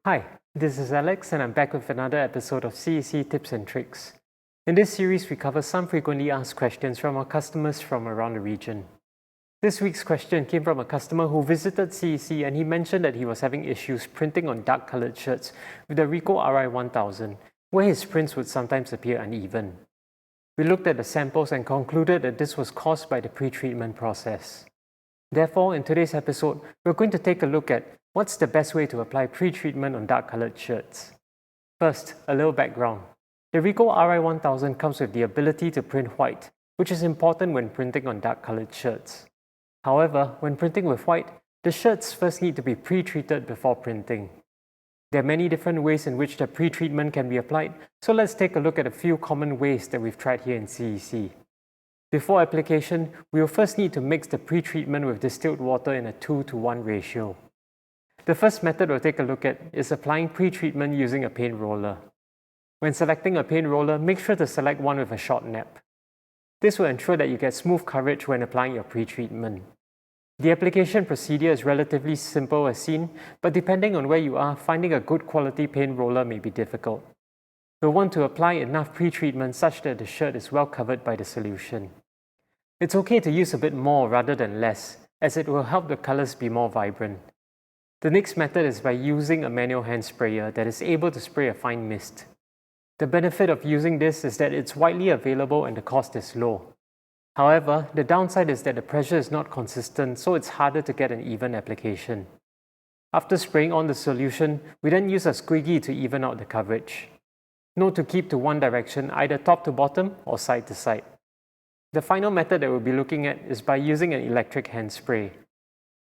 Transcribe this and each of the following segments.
Hi, this is Alex and I'm back with another episode of CEC Tips and Tricks. In this series, we cover some frequently asked questions from our customers from around the region. This week's question came from a customer who visited CEC and he mentioned that he was having issues printing on dark coloured shirts with the Ricoh Ri1000, where his prints would sometimes appear uneven. We looked at the samples and concluded that this was caused by the pre-treatment process. Therefore, in today's episode, we're going to take a look at what's the best way to apply pre-treatment on dark-coloured shirts. First, a little background. The Ricoh Ri1000 comes with the ability to print white, which is important when printing on dark-coloured shirts. However, when printing with white, the shirts first need to be pre-treated before printing. There are many different ways in which the pre-treatment can be applied, so let's take a look at a few common ways that we've tried here in CEC. Before application, we will first need to mix the pre-treatment with distilled water in a 2:1 ratio. The first method we'll take a look at is applying pre-treatment using a paint roller. When selecting a paint roller, make sure to select one with a short nap. This will ensure that you get smooth coverage when applying your pre-treatment. The application procedure is relatively simple as seen, but depending on where you are, finding a good quality paint roller may be difficult. You'll want to apply enough pre-treatment such that the shirt is well covered by the solution. It's okay to use a bit more rather than less, as it will help the colours be more vibrant. The next method is by using a manual hand sprayer that is able to spray a fine mist. The benefit of using this is that it's widely available and the cost is low. However, the downside is that the pressure is not consistent, so it's harder to get an even application. After spraying on the solution, we then use a squeegee to even out the coverage. Note to keep to one direction, either top to bottom or side to side. The final method that we'll be looking at is by using an electric hand spray.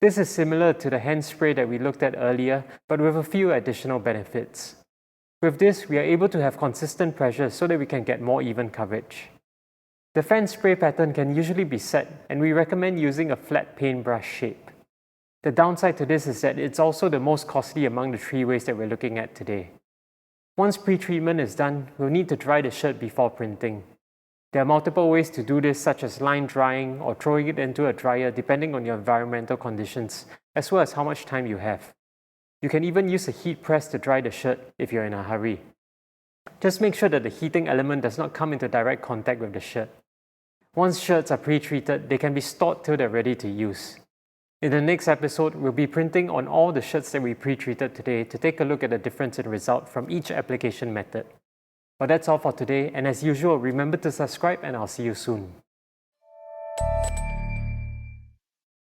This is similar to the hand spray that we looked at earlier, but with a few additional benefits. With this, we are able to have consistent pressure so that we can get more even coverage. The fan spray pattern can usually be set, and we recommend using a flat paintbrush shape. The downside to this is that it's also the most costly among the three ways that we're looking at today. Once pre-treatment is done, we'll need to dry the shirt before printing. There are multiple ways to do this, such as line drying or throwing it into a dryer depending on your environmental conditions, as well as how much time you have. You can even use a heat press to dry the shirt if you're in a hurry. Just make sure that the heating element does not come into direct contact with the shirt. Once shirts are pre-treated, they can be stored till they're ready to use. In the next episode, we'll be printing on all the shirts that we pre-treated today to take a look at the difference in result from each application method. But that's all for today, and as usual, remember to subscribe and I'll see you soon.